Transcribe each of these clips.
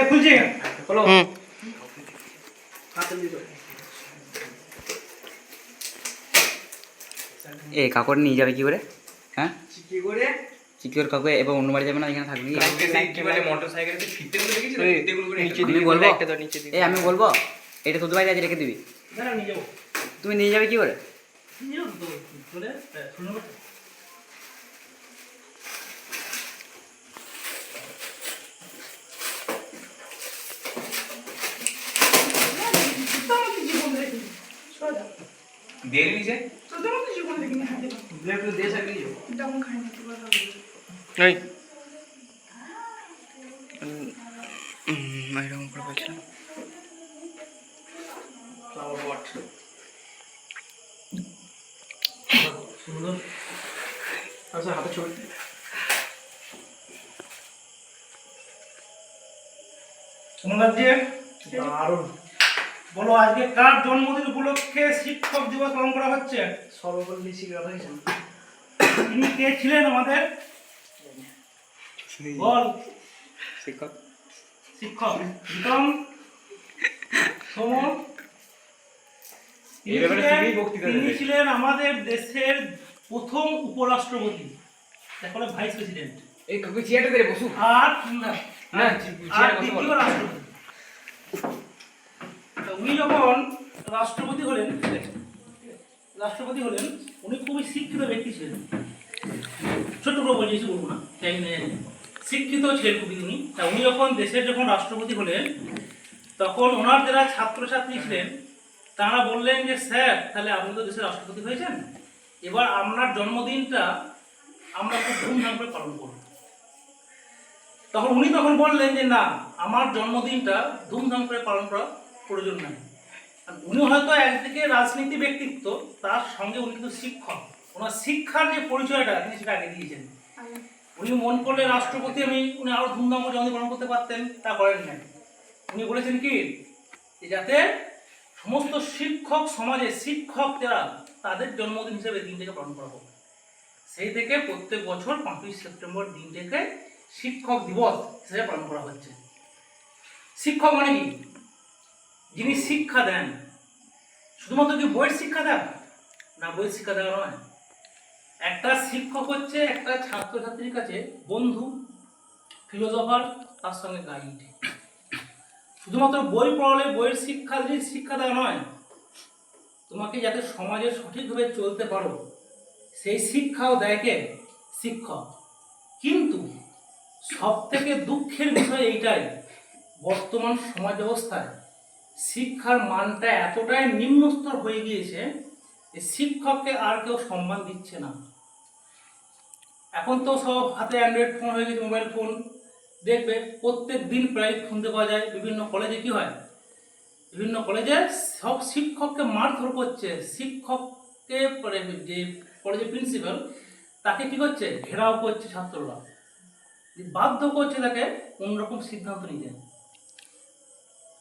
খুলছি বলো। এ কাকুর নিয়ে যাবে কি করে? হ্যাঁ কি করে কি করে কাকু এবার অন্য বাড়ি যাবে না, এখানে থাকবি? আমি বলবো এটা তোদের বাড়িতে আজ রেখে দিবি, নিয়ে যাবো। তুমি নিয়ে যাবে কি করে? এরকম করে বলছিলাম। সুন্দর আচ্ছা, হাতে ছবি কেমন লাগছে? দারুণ। বলো, আজকে কার জন্মদিন উপলক্ষে শিক্ষক দিবস পালন করা হচ্ছে? সর্বপল্লী শিক্ষক হয়েছেন। তিনি কে ছিলেন আমাদের? বল। শিক্ষক শিক্ষক প্রীতম সোমন। তিনি ছিলেন আমাদের দেশের প্রথম উপরাষ্ট্রপতি, তারপরে ভাইস প্রেসিডেন্ট। এই কাকু চেয়ারটা ধরে বসু। আর দ্বিতীয় রাষ্ট্রপতি। উনি যখন রাষ্ট্রপতি হলেন উনি খুবই শিক্ষিত ব্যক্তি ছিলেন। ছোট্ট করে বলছি, বলবো না, শিক্ষিত ছিলেন খুবই উনি। উনি যখন দেশের রাষ্ট্রপতি হলেন, তখন ওনার যারা ছাত্রছাত্রী ছিলেন তারা বললেন যে স্যার, তাহলে আপনি তো দেশের রাষ্ট্রপতি হয়েছেন, এবার আপনার জন্মদিনটা আমরা খুব ধুমধাম করে পালন করব। তখন উনি বললেন যে না, আমার জন্মদিনটা ধুমধাম করে পালন করা প্রয়োজন নাই। উনি হয়তো একদিকে রাজনীতি ব্যক্তিত্ব, তার সঙ্গে উনি কিন্তু শিক্ষক। ওনার শিক্ষার যে পরিচয়টা তিনি সেটা আগে দিয়েছেন। উনি মন করলে রাষ্ট্রপতি উনি আরো ধুমধাম করে জন্মদিন পালন করতে পারতেন, তা করেন নাই। উনি বলেছেন কি, যাতে সমস্ত শিক্ষক সমাজে শিক্ষক যারা, তাদের জন্মদিন হিসেবে দিনটাকে পালন করা হোক। সেই থেকে প্রত্যেক বছর 5ই সেপ্টেম্বর দিনটাকে শিক্ষক দিবস হিসেবে পালন করা হচ্ছে। শিক্ষক মানে কি? যিনি শিক্ষা দেন। শুধুমাত্র কি বইয়ের শিক্ষা দেন? না, বইয়ের শিক্ষা দেওয়া নয়। একটা শিক্ষক হচ্ছে একটা ছাত্রছাত্রীর কাছে বন্ধু, ফিলোসফার, তার সঙ্গে গাইড। শুধুমাত্র বই পড়ালে বইয়ের শিক্ষা দেওয়া নয়, তোমাকে যাতে সমাজে সঠিকভাবে চলতে পারো সেই শিক্ষাও দেয় কে? শিক্ষক। কিন্তু সব থেকে দুঃখের বিষয় এইটাই, বর্তমান সমাজ ব্যবস্থায় শিক্ষার মানটা এতটাই নিম্নস্তর হয়ে গিয়েছে যে শিক্ষককে আর কেউ সম্মান দিচ্ছে না। এখন তো সব হাতে অ্যান্ড্রয়েড ফোন হয়ে গেছে, মোবাইল ফোন। দেখবে প্রত্যেক দিন প্রায় শুনতে পাওয়া যায় বিভিন্ন কলেজে কি হয়, বিভিন্ন কলেজে সব শিক্ষককে মারধর করছে। শিক্ষককে যে কলেজের প্রিন্সিপাল, তাকে কি করছে, ঘেরাও করছে ছাত্ররা, বাধ্য করছে তাকে অন্যরকম সিদ্ধান্ত নিতে।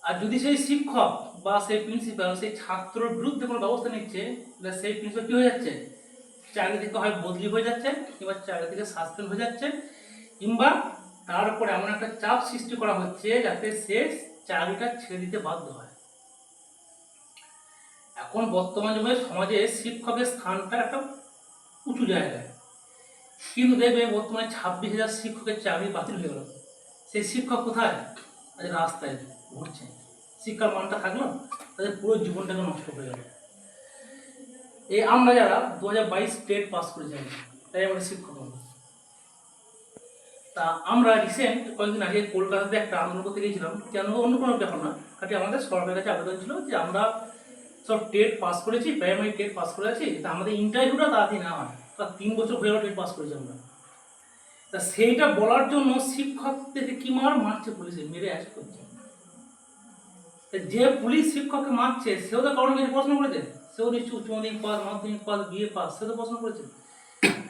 আর যদি সেই শিক্ষক বা সেই প্রিন্সিপাল সেই ছাত্রের বিরুদ্ধে কোনো ব্যবস্থা নিচ্ছে, তাহলে সেই প্রিন্সিপাল কি হয়ে যাচ্ছে, চাকরি থেকে হয় বদলি হয়ে যাচ্ছে, কিংবা চাকরি থেকে সাসপেন্ড হয়ে যাচ্ছে, কিংবা তার উপর এমন একটা চাপ সৃষ্টি করা হচ্ছে যাতে সে চাকরিটা ছেড়ে দিতে বাধ্য হয়। এখন বর্তমান সমাজে শিক্ষকের স্থানটা একটা উঁচু জায়গায়, কিন্তু দেখবে বর্তমানে 26,000 শিক্ষকের চাকরি বাতিল হয়ে গেল। সেই শিক্ষক কোথায়? আজ রাস্তায় ঘুরছে। শিক্ষার মানটা থাকলো, তাদের পুরো জীবনটাকে নষ্ট হয়ে গেল। এই আমরা যারা 2022 টেট পাস করেছি, তাই আমাদের শিক্ষক হল। তা আমরা রিসেন্ট কয়েকদিন আগে কলকাতাতে একটা আন্দোলন করতে গিয়েছিলাম। কেন? অন্য কোনো ব্যাপার না, কাজে আমাদের সরকারের কাছে আবেদন ছিল যে আমরা সব টেট পাস করেছি, প্রাইমারি টেট পাস করে আছি, তা আমাদের ইন্টারভিউটা তাড়াতাড়ি না হয়। তা 3 বছর হয়ে গেল টেট পাস করেছি আমরা। তা সেইটা বলার জন্য শিক্ষকদেরকে কি মারছে পুলিশে, মেরে অ্যারেস্ট করছে। যে পুলিশ শিক্ষককে মারছে সেও তো কারণ কিছু পড়াশোনা করেছে, সেও নিশ্চয় উচ্চ মাধ্যমিক পাস, মাধ্যমিক পাস, বিএ পাস, সে তো পড়াশোনা করেছে।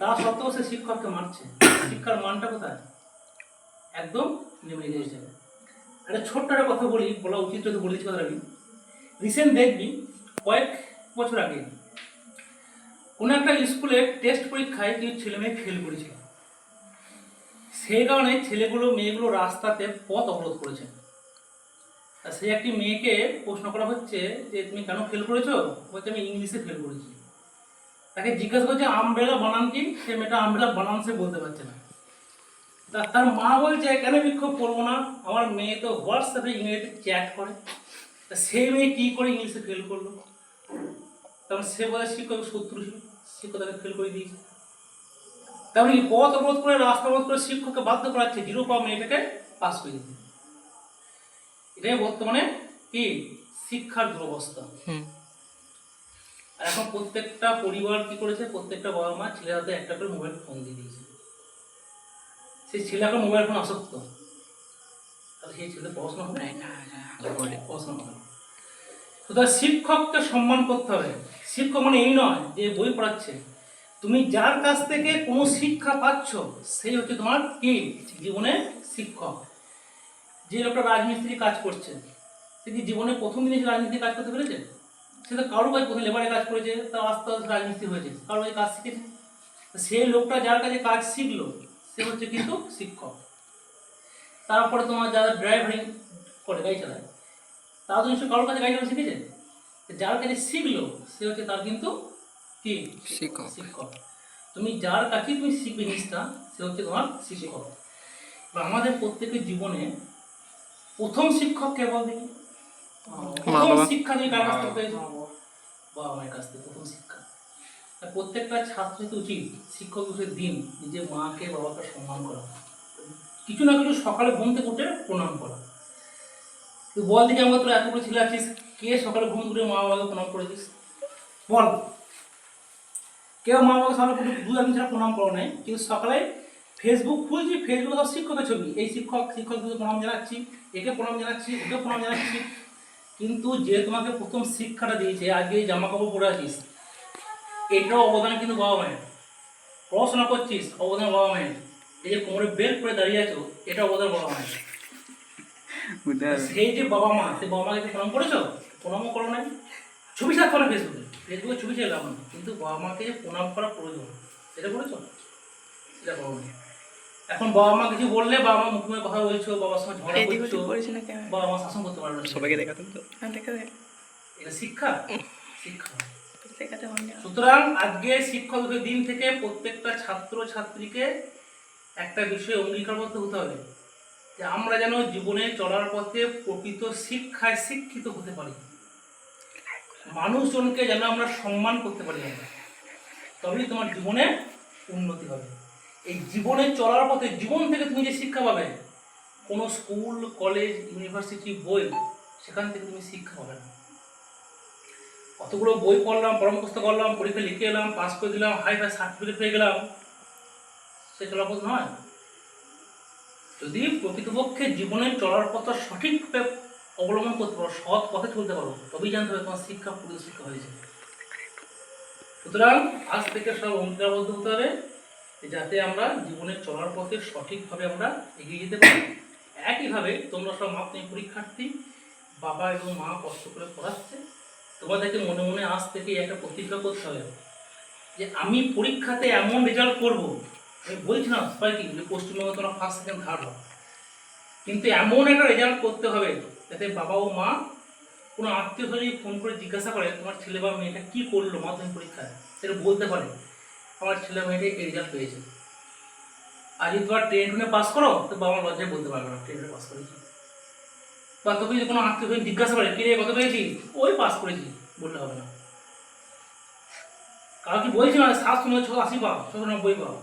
তা সত্ত্বেও সে শিক্ষককে মারছে। শিক্ষার মানটা কোথায়? একদম নেমে গিয়েছে। একটা ছোট্ট একটা কথা বলা উচিত, যদি বলে দিচ্ছি কথাটা। আমি রিসেন্ট দেখবি কয়েক বছর আগে কোনো একটা স্কুলে টেস্ট পরীক্ষায় কিছু ছেলে মেয়ে ফেল করেছিল। সেই কারণে ছেলেগুলো মেয়েগুলো রাস্তাতে পথ অবরোধ করেছে। আর সেই একটি মেয়েকে প্রশ্ন করা হচ্ছে যে তুমি কেন ফেল করেছো, বলছে আমি ইংলিশে ফেল করেছি। তাকে জিজ্ঞাসা করছে আমব্রেলা বানান কি, সে মেয়েটা আমব্রেলা বানান সে বলতে পারছে না। তার মা বলছে কেন বিক্ষোভ করবো না, আমার মেয়ে তো হোয়াটসঅ্যাপে ইংরেজিতে চ্যাট করে, তা সেই মেয়ে কী করে ইংলিশে ফেল করলো। তখন সে বলে শিক্ষক শত্রু ছিল, শিক্ষক তাকে ফেল করে দিয়েছে। তেমনি পথ অবরোধ করে রাস্তা অবরোধ করে শিক্ষককে বাধ্য করাচ্ছে 0 পাওয়া মেয়েটাকে পাস করে দিতে। এটাই বর্তমানে কি শিক্ষার দুরবস্থা। আর এখন প্রত্যেকটা পরিবার কি করেছে, প্রত্যেকটা বাবা মা ছেলের হাতে একটা করে মোবাইল ফোন দিয়ে দিয়েছে। সেই ছেলে এখন মোবাইল ফোন আসক্ত, তাহলে সেই ছেলে পড়াশোনা হবে না, পড়াশোনা হবে না। সুতরাং শিক্ষককে সম্মান করতে হবে। শিক্ষক মানে এই নয় যে বই পড়াচ্ছে, তুমি যার কাছ থেকে কোনো শিক্ষা পাচ্ছ সেই হচ্ছে তোমার কি জীবনে শিক্ষক। যে লোকটা রাজমিস্ত্রি কাজ করছে, সে কি জীবনে প্রথম দিনে সে রাজমিস্ত্রি কাজ করতে পেরেছে? সে তো কারো কাজ প্রথমে লেবারে কাজ করেছে, তার আস্তে আস্তে রাজমিস্ত্রি হয়েছে, কারো কাছে কাজ শিখেছে। সেই লোকটা যার কাছে কাজ শিখলো সে হচ্ছে কিন্তু শিক্ষক। তারপরে তোমার যারা ড্রাইভারিং করে, গাড়ি চালায়, তারা তো নিশ্চয়ই কারোর কাছে গাড়ি চালানো শিখেছে। যার কাছে শিখলো সে হচ্ছে তার কিন্তু কি শিক্ষক। শিক্ষক। তুমি যার কাছে তুমি শিখবে জিনিসটা সে হচ্ছে তোমার শিক্ষক। আমাদের প্রত্যেকের জীবনে প্রথম শিক্ষক কে বল দেখি? প্রথম শিক্ষা তুমি কার কাছ থেকে পেয়েছো? বাবা মায়ের কাছ থেকে প্রথম শিক্ষা। প্রত্যেকটা ছাত্রীর উচিত শিক্ষক দিবসের দিন নিজের মাকে বাবাকে সম্মান করা, কিছু না কিছু সকালে ঘুম থেকে উঠে প্রণাম করা। তুই বল দেখি আমরা তোরা এতগুলো ছেলে আছিস, কে সকালে ঘুম থেকে মা বাবাকে প্রণাম করেছিস? বল। কেউ মা বাবাকে সকালে 2-1 ছাড়া প্রণাম করো নাই, কিন্তু সকালে ফেসবুক খুলছি, ফেসবুকে সব শিক্ষকের ছবি, এই শিক্ষককে প্রণাম জানাচ্ছি, একে প্রণাম জানাচ্ছি, ওকে প্রণাম জানাচ্ছি। কিন্তু যে তোমাকে প্রথম শিক্ষাটা দিয়েছে, আগে জামা কাপড় পরে আছিস, এটাও অবদান কিন্তু বাবা মায়ের। পড়াশোনা করছিস, অবদান বাবা মায়ের। এই যে কোমরে বেল্ট পরে দাঁড়িয়ে আছো, এটা অবদান বাবা মায়ের। সেই যে বাবা মা, সেই বাবা মাকে প্রণাম করেছো? প্রণামও করো নাই, ছবি ছাড়তে পারো ফেসবুকে ছবি চাইলাম না, কিন্তু বাবা মাকে যে প্রণাম করা প্রয়োজন সেটা করেছো? সেটা করো না। এখন বাবা মা কিছু বললে বাবা মা মুখে কথা বলছো, বাবার সঙ্গে ঝগড়া করছো, বাবা মা শাসন করতে পারবে না। সবাইকে দেখাতাম তো, এটা শিক্ষা? শিক্ষা। সুতরাং আজকে শিক্ষক দিন থেকে প্রত্যেকটা ছাত্র ছাত্রীকে একটা বিষয়ে অঙ্গীকারবদ্ধ হতে হবে যে আমরা যেন জীবনে চলার পথে প্রকৃত শিক্ষায় শিক্ষিত হতে পারি, মানুষজনকে যেন আমরা সম্মান করতে পারি, তবেই তোমার জীবনে উন্নতি হবে। এই জীবনে চলার পথে জীবন থেকে তুমি যে শিক্ষা পাবে, কোনো স্কুল কলেজ ইউনিভার্সিটি বই, সেখান থেকে তুমি শিক্ষা পাবে না। কতগুলো বই পড়লাম, পরামর্শ করলাম, পরীক্ষা লিখে এলাম, পাস করে দিলাম, হাই ফাই সার্টিফিকেট পেয়ে গেলাম, সে চলার পথ নয়। যদি প্রকৃতপক্ষে জীবনের চলার পথ সঠিকভাবে অবলম্বন করতে পারো, সৎ পথে চলতে পারো, তবেই জানতে হবে তোমার শিক্ষা পুরো শিক্ষা হয়েছে। সুতরাং আজ থেকে সব অঙ্গীকারবদ্ধ হতে হবে যাতে আমরা জীবনের চলার পথে সঠিকভাবে আমরা এগিয়ে যেতে পারি। একইভাবে তোমরা সব মাধ্যমিক পরীক্ষার্থী, বাবা এবং মা কষ্ট করে পড়াচ্ছে, তোমাদেরকে মনে মনে আজ থেকে একটা প্রতিজ্ঞা করতে হবে যে আমি পরীক্ষাতে এমন রেজাল্ট করবো। আমি বলছি না সবাইকে যে পশ্চিমবঙ্গে তোমরা ফার্স্ট সেকেন্ড থার্ড হবে, কিন্তু এমন একটা রেজাল্ট করতে হবে যাতে বাবা ও মা কোনো আত্মীয় স্বজন ফোন করে জিজ্ঞাসা করে তোমার ছেলে বা মেয়েটা কী করলো মাধ্যমিক পরীক্ষায়, সেটা বলতে পারে আমার ছেলে মেয়েটা এই রেজাল্ট পেয়েছে। আর যদি তোমার 10-10 পাস করো তো বাবা লজ্জায় বলতে পারবে না 10 পাস করেছি। বা তোকে যদি কোনো আত্মীয় স্বজন জিজ্ঞাসা করে কে কত পেয়েছি, ওই পাস করেছি বললে হবে না। কারণ কি বলছি না 780 পাও, 790 পাও,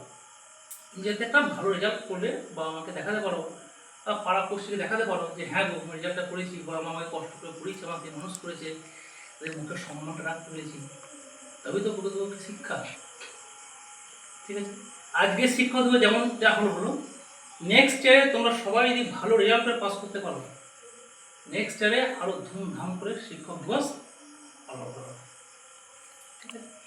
যাতে একটা ভালো রেজাল্ট করলে বাবা মাকে দেখাতে পারো, বা পাড়া পড়শিকে দেখাতে পারো যে হ্যাঁ গো রেজাল্টটা করেছি, বাবা মা আমাকে কষ্ট করে পড়িয়েছে, আমাকে মানুষ করেছে, তাদের মুখের সম্মানটা রাখতে পেরেছি, তবেই তো প্রকৃতপক্ষে শিক্ষা। ঠিক আছে, আজকে শিক্ষা দেবে যেমন যা হলো, নেক্সট ইয়ারে তোমরা সবাই যদি ভালো রেজাল্ট করে পাস করতে পারো, নেক্সট ইয়ারে আরও ধুমধাম করে শিক্ষক দিবস পালন করো। ঠিক আছে।